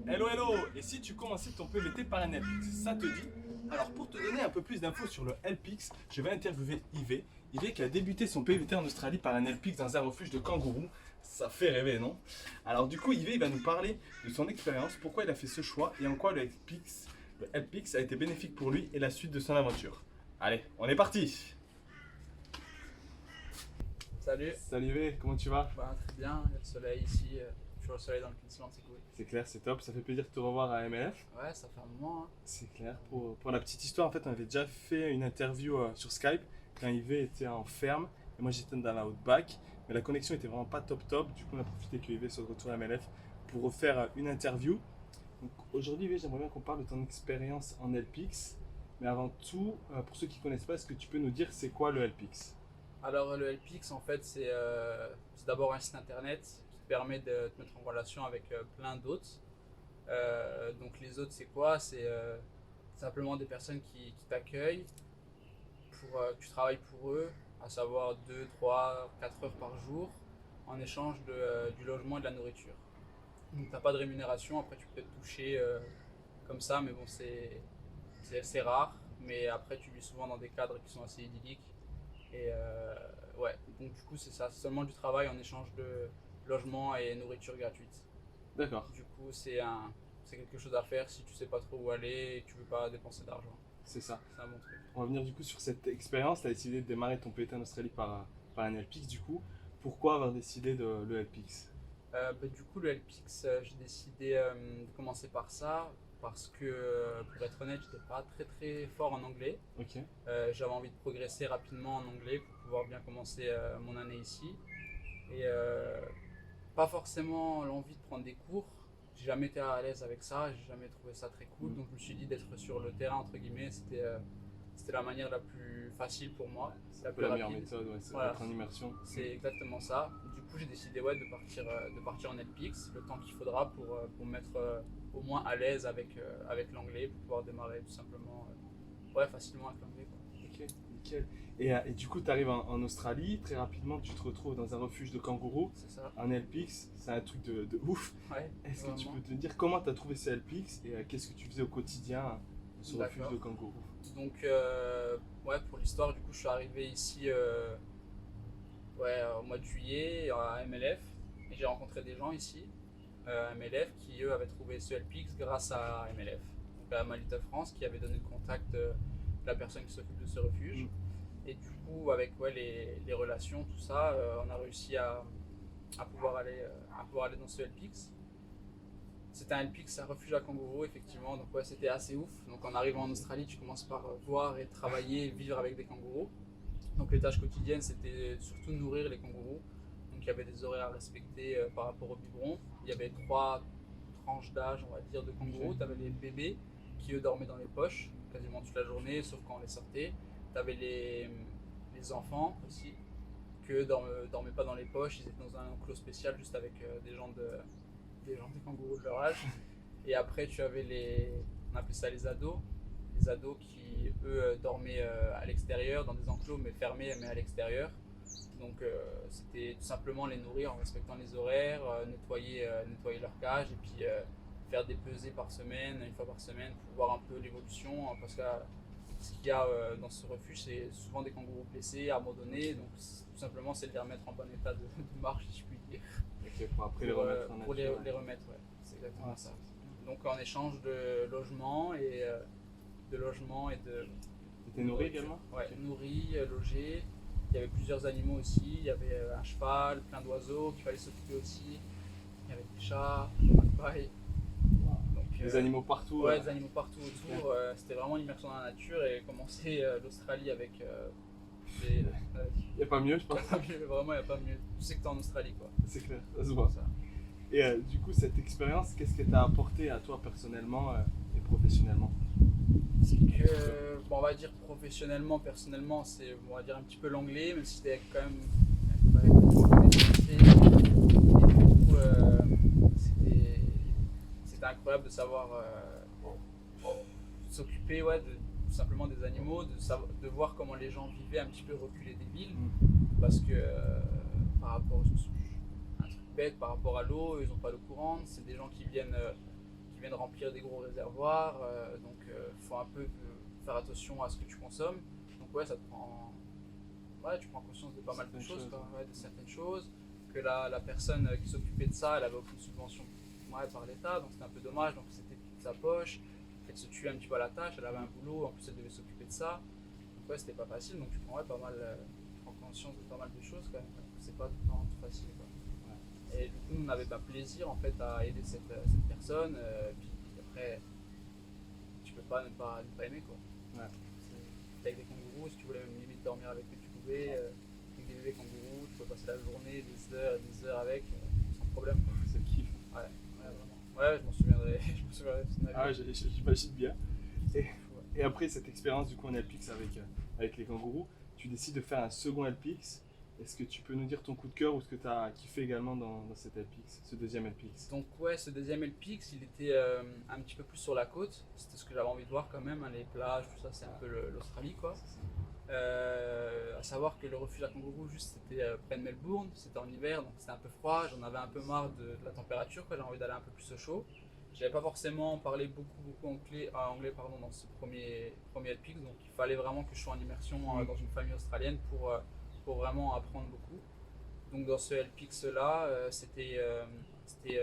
Hello hello. Et si tu commençais ton PVT par un LPX, ça te dit? Alors pour te donner un peu plus d'infos sur le LPX, je vais interviewer Yves. Yves qui a débuté son PVT en Australie par un LPX dans un refuge de kangourous. Ça fait rêver, non? Alors du coup Yves il va nous parler de son expérience, pourquoi il a fait ce choix et en quoi le LPX a été bénéfique pour lui et la suite de son aventure. Allez, on est parti. Salut, Salut Yves, comment tu vas? très bien, il y a le soleil ici, toujours le soleil dans le Queensland, c'est cool. C'est clair, c'est top, ça fait plaisir de te revoir à MLF. Ouais, ça fait un moment, hein. C'est clair. Pour la petite histoire, en fait, on avait déjà fait une interview sur Skype quand Yves était en ferme et moi j'étais dans la Outback. Mais la connexion était vraiment pas top top. Du coup, on a profité que Yves soit de retour à MLF pour refaire une interview. Donc aujourd'hui, Yves, j'aimerais bien qu'on parle de ton expérience en LPX. Mais avant tout, pour ceux qui ne connaissent pas, est-ce que tu peux nous dire c'est quoi le LPX? Alors le LPX en fait c'est d'abord un site internet qui te permet de te mettre en relation avec plein d'hôtes. Donc les hôtes c'est quoi? C'est simplement des personnes qui t'accueillent pour que tu travailles pour eux, à savoir 2, 3, 4 heures par jour en échange du logement et de la nourriture. Donc t'as pas de rémunération, après tu peux te toucher comme ça, mais bon c'est rare. Mais après tu vis souvent dans des cadres qui sont assez idylliques. Et ouais, donc du coup c'est ça, c'est seulement du travail en échange de logement et nourriture gratuite. D'accord, Du coup c'est quelque chose à faire si tu sais pas trop où aller et que tu veux pas dépenser d'argent. c'est ça. C'est un bon truc. On va venir du coup sur cette expérience. Tu as décidé de démarrer ton PVT en Australie par un LPX du coup. Pourquoi avoir décidé de le LPX? Du coup le LPX, j'ai décidé de commencer par ça parce que pour être honnête j'étais pas très très fort en anglais. Ok. J'avais envie de progresser rapidement en anglais pour pouvoir bien commencer mon année ici. Et pas forcément l'envie de prendre des cours. J'ai jamais été à l'aise avec ça, j'ai jamais trouvé ça très cool. Donc je me suis dit d'être sur le terrain, entre guillemets, c'était la manière la plus facile pour moi, C'est la un peu plus la meilleure rapide. méthode, ouais, c'est Voilà, d'être en immersion. c'est exactement ça. Du coup j'ai décidé ouais, de partir en LPX, le temps qu'il faudra pour me mettre au moins à l'aise avec l'anglais, pour pouvoir démarrer tout simplement ouais, facilement avec l'anglais, quoi. Ok, nickel. Et du coup, tu arrives en Australie, très rapidement, tu te retrouves dans un refuge de kangourous, C'est ça, un LPX, c'est un truc de ouf. ouais, Est-ce que tu vraiment. peux te dire comment tu as trouvé ce LPX et qu'est-ce que tu faisais au quotidien dans ce refuge D'accord. de kangourous? Donc, ouais, pour l'histoire, du coup, je suis arrivé ici ouais, au mois de juillet à MLF et j'ai rencontré des gens ici à MLF qui, eux, avaient trouvé ce LPX grâce à MLF, donc à Malita France, qui avait donné le contact de la personne qui s'occupe de ce refuge. Mm. Et du coup, avec ouais, les relations, tout ça, on a réussi à pouvoir aller dans ce LPX. C'était un LPX, un refuge à kangourous, effectivement. Donc, ouais, c'était assez ouf. Donc, en arrivant en Australie, tu commences par voir et travailler et vivre avec des kangourous. Donc, les tâches quotidiennes, c'était surtout nourrir les kangourous. Donc, il y avait des horaires à respecter par rapport au biberon. Il y avait 3 tranches d'âge, on va dire, de kangourous. Ok. Tu avais les bébés qui, eux, dormaient dans les poches quasiment toute la journée, sauf quand on les sortait. Tu avais les enfants aussi, qui, eux, dormaient pas dans les poches. Ils étaient dans un enclos spécial juste avec des kangourous de leur âge. Et après, tu avais on appelait ça les ados qui, eux, dormaient à l'extérieur, dans des enclos, mais fermés, mais à l'extérieur. Donc, c'était tout simplement les nourrir en respectant les horaires, nettoyer leur cage, et puis faire des pesées par semaine, une fois par semaine, pour voir un peu l'évolution. Parce que ce qu'il y a dans ce refuge, c'est souvent des kangourous blessés, abandonnés. Donc, tout simplement, c'est de les remettre en bon état de marche, si je puis dire. Ok, pour après les remettre en Pour nature. les remettre, ouais. C'est exactement Ah, ça. c'est Donc en échange de logement et de T'étais nourri nourriture. également? Ouais, Ok. nourri, logé. Il y avait plusieurs animaux aussi. Il y avait un cheval, plein d'oiseaux qu'il fallait s'occuper aussi. Il y avait des chats, des magpies. Donc, Des animaux partout. ouais, des animaux partout autour. C'était vraiment l'immersion dans la nature et commencer l'Australie avec des. Il n'y a pas mieux, je Il pense. n'y a pas mieux, vraiment, il n'y a pas mieux. Tu sais que tu es en Australie, quoi. C'est clair, ça se voit. Ça. Et du coup, cette expérience, qu'est-ce qu'elle t'a apporté à toi personnellement et professionnellement? C'est que, bon, on va dire professionnellement, personnellement, c'est on va dire un petit peu l'anglais, même si c'était quand même ouais, français. Et du coup, c'était incroyable de savoir s'occuper ouais, tout simplement des animaux, de voir comment les gens vivaient un petit peu reculés des villes, parce que par rapport un truc bête, par rapport à l'eau, ils n'ont pas l'eau courante, c'est des gens qui viennent viennent remplir des gros réservoirs. Donc il faut un peu faire attention à ce que tu consommes. Donc ouais, ça te prend... Ouais, tu prends conscience de pas mal de choses, quoi. Ouais, de certaines choses. Que la personne qui s'occupait de ça, elle avait aucune subvention par l'État, donc c'était un peu dommage. Donc c'était de sa poche. Elle se tuait un petit peu à la tâche, elle avait un boulot, en plus elle devait s'occuper de ça. Donc ouais, c'était pas facile. Donc tu prends pas mal, tu prends conscience de pas mal de choses quand même. C'est pas tout le temps tout facile, quoi. Et du coup, on avait plaisir en fait à aider cette personne. Puis après, tu peux pas ne pas aimer, quoi. Ouais. Avec des kangourous, si tu voulais même limite dormir avec eux, tu pouvais. Avec des bébés kangourous, tu peux passer la journée, des heures avec, sans problème, quoi. C'est le kiff. Ouais, vraiment. Ouais, je m'en souviendrai. Je me souviendrai de son avis. Ah ouais, j'imagine bien. Et après cette expérience du coup en LPX avec les kangourous, tu décides de faire un second LPX. Est-ce que tu peux nous dire ton coup de cœur ou ce que tu as kiffé également dans cet LPX, ce deuxième LPX? Donc ouais, ce deuxième LPX, il était un petit peu plus sur la côte. C'était ce que j'avais envie de voir quand même, hein, les plages, tout ça, c'est un peu l'Australie, quoi. À savoir que le refuge à kangourous, juste c'était près de Melbourne, c'était en hiver, donc c'était un peu froid. J'en avais un peu marre de la température, quoi. J'avais envie d'aller un peu plus au chaud. J'avais pas forcément parlé beaucoup anglais dans ce premier LPX, donc il fallait vraiment que je sois en immersion dans une famille australienne pour vraiment apprendre beaucoup. Donc dans ce LPX là, c'était tout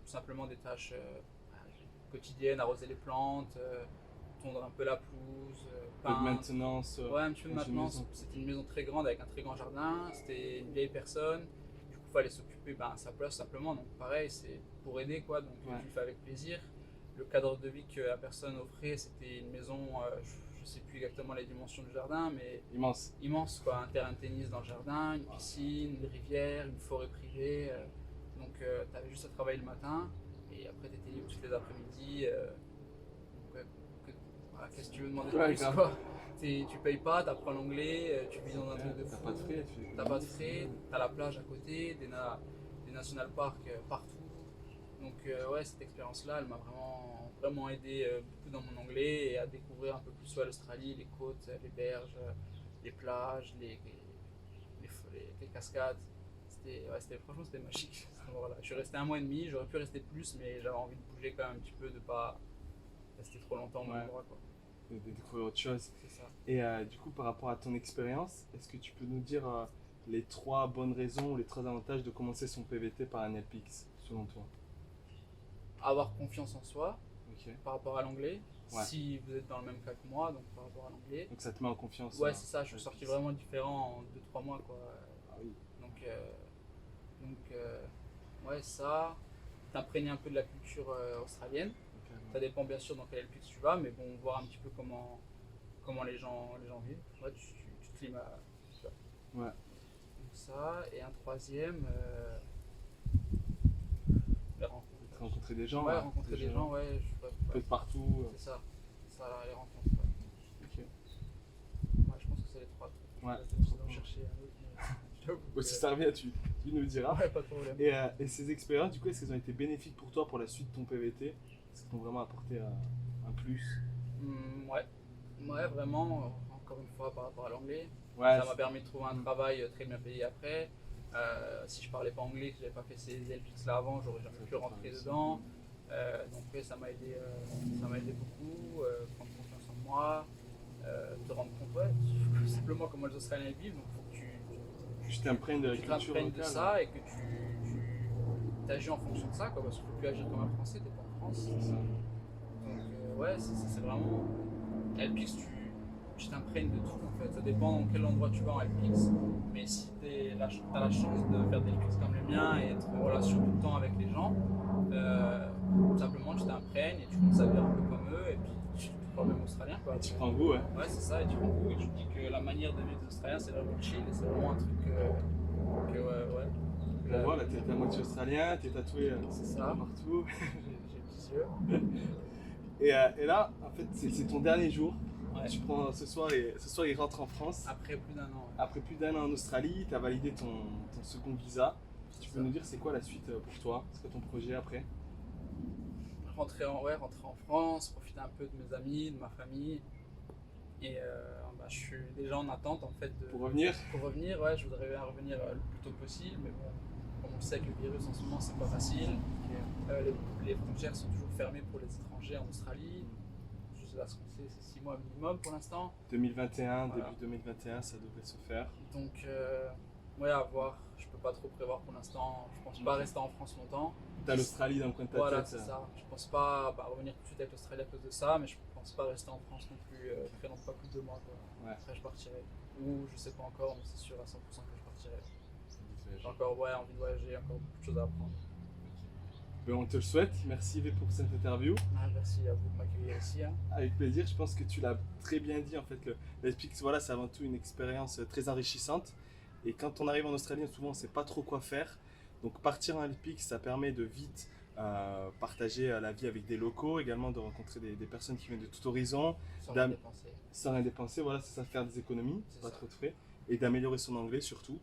simplement des tâches quotidiennes, arroser les plantes, tondre un peu la pelouse, Un peu de maintenance. Ouais, un petit peu de maintenance. C'était une maison très grande avec un très grand jardin, c'était une vieille personne, du coup il fallait s'occuper à sa place simplement, donc pareil, c'est pour aider, quoi, donc tu le fais avec plaisir. Le cadre de vie que la personne offrait, c'était une maison, je sais plus exactement les dimensions du jardin, mais immense, quoi. Un terrain de tennis dans le jardin, une piscine, une rivière, une forêt privée. Donc tu avais juste à travailler le matin et après tu étais libre toutes les après-midi. Voilà, qu'est-ce que tu veux demander de plus, quoi. Tu payes pas, tu apprends l'anglais, tu vis dans un truc de fou. T'as pas de frais, t'as la plage à côté, des national parks partout. Donc ouais, cette expérience-là, elle m'a vraiment aidé beaucoup dans mon anglais et à découvrir un peu plus l'Australie, les côtes, les berges, les plages, les cascades. Franchement, c'était magique. Voilà. Je suis resté 1 mois et demi, j'aurais pu rester plus, mais j'avais envie de bouger quand même un petit peu, de pas rester trop longtemps au même endroit, quoi. De découvrir autre chose. C'est ça. Et du coup, par rapport à ton expérience, est-ce que tu peux nous dire les 3 bonnes raisons ou les 3 avantages de commencer son PVT par un LPX, selon toi? Avoir confiance en soi, okay. Par rapport à l'anglais. Ouais. Si vous êtes dans le même cas que moi, donc par rapport à l'anglais. Donc ça te met en confiance. Ouais, c'est ça, je suis sorti vraiment différent en 2-3 mois, quoi. Ah oui. Donc ouais, ça, t'imprégnes un peu de la culture australienne. Okay, ça dépend bien sûr dans quel LPX tu vas, mais bon, voir un petit peu comment les gens vivent. Ouais, tu te limes à ça. Ouais. Donc ça, et un troisième, les rencontres. Rencontrer des gens. Ouais, rencontrer des gens, ouais. Un peu de partout. C'est ça, les rencontres. Ouais. Ok. Ouais, je pense que c'est les 3 trucs. Ouais. Je vais chercher un autre. Ouais, si ça revient, tu nous diras. Ouais, pas de problème. Et ces expériences, du coup, est-ce qu'elles ont été bénéfiques pour toi pour la suite de ton PVT? Est-ce qu'elles t'ont vraiment apporté un plus? Ouais, vraiment, encore une fois, par rapport à l'anglais. Ouais, ça m'a permis de trouver un travail très bien payé après. Si je parlais pas anglais, que j'avais pas fait ces LPX là avant, j'aurais jamais pu rentrer dedans. Donc ouais, ça m'a aidé beaucoup, prendre confiance en moi, te rendre compte, tout simplement comment les Australiens vivent. Donc faut que tu t'imprègnes de la culture locale, de ça, et que tu agis en fonction de ça, quoi, parce qu'il ne faut plus agir comme un Français, t'es pas en France. C'est ça. Donc ouais, c'est vraiment LPX, tu t'imprègnes de tout, en fait. Ça dépend dans quel endroit tu vas en LPX, mais si tu as la chance de faire des LPX comme les miens et être en relation tout le temps avec les gens, tout simplement tu t'imprègnes et tu commences à vivre un peu comme eux, et puis tu te crois même australien, quoi. Et tu prends goût, ouais. Ouais, c'est ça, et tu prends goût, et tu te dis que la manière de vivre des Australiens, c'est vraiment chill, et c'est vraiment un truc ouais. On voit là, t'es à moitié australien, t'es tatoué partout. J'ai petits yeux. Et là, en fait, c'est ton dernier jour. Ouais. Tu prends ce soir, il rentre en France. Après plus d'1 an. Ouais. Après plus d'1 an en Australie, tu as validé ton second visa. Tu peux nous dire c'est quoi la suite pour toi? C'est quoi ton projet après? Rentrer en France, profiter un peu de mes amis, de ma famille. Et je suis déjà en attente en fait Pour revenir? Pour revenir, ouais, je voudrais bien revenir le plus tôt possible, mais bon, comme on le sait avec le virus en ce moment, c'est pas facile. Les frontières sont toujours fermées pour les étrangers en Australie. Je sais pas ce qu'on sait, c'est 6 mois minimum pour l'instant. 2021, Voilà. début 2021, ça devrait se faire. Donc, ouais, à voir. Je peux pas trop prévoir pour l'instant. Je pense pas rester en France longtemps. T'as l'Australie dans le coin de ta Voilà, tête. c'est ça. Je pense pas revenir tout de suite avec l'Australie à cause de ça, mais je pense pas rester en France non plus très longtemps, pas plus de 2 mois. Quoi. Ouais. Après, je partirai. Ou je sais pas encore, mais c'est sûr à 100% que je partirai. J'ai Ok. encore envie de voyager, encore beaucoup de choses à apprendre. Ben, on te le souhaite. Merci Yves pour cette interview. Ah, merci à vous de m'accueillir ici. Hein. Avec plaisir. Je pense que tu l'as très bien dit. En fait, le SPX, voilà, c'est avant tout une expérience très enrichissante. Et quand on arrive en Australie, souvent on ne sait pas trop quoi faire. Donc partir en LPX, ça permet de vite partager la vie avec des locaux, également de rencontrer des personnes qui viennent de tout horizon, Sans rien dépenser. sans rien dépenser, voilà, c'est ça, faire des économies, C'est pas ça. trop de frais, et d'améliorer son anglais surtout.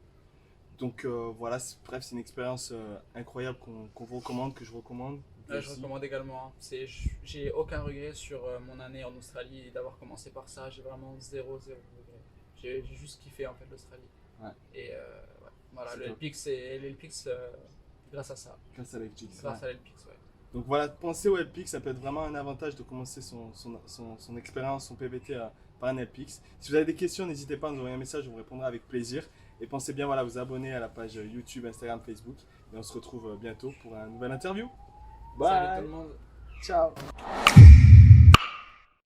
Donc voilà, bref, c'est une expérience incroyable qu'on vous recommande, que je recommande. Ouais, je aussi. recommande également. Hein. J'ai aucun regret sur mon année en Australie d'avoir commencé par ça. J'ai vraiment zéro regret. J'ai juste kiffé en fait l'Australie. Ouais. Et ouais. Voilà, C'est le top. LPX grâce à ça. Grâce à l'FPX. Grâce à l'LPX, ouais. Donc voilà, pensez au LPX, ça peut être vraiment un avantage de commencer son expérience, son PVT par un LPX. Si vous avez des questions, n'hésitez pas à nous envoyer un message, je vous répondrai avec plaisir. Et pensez bien voilà, à vous abonner à la page YouTube, Instagram, Facebook. Et on se retrouve bientôt pour une nouvelle interview. Salut Bye. tout le monde. Ciao.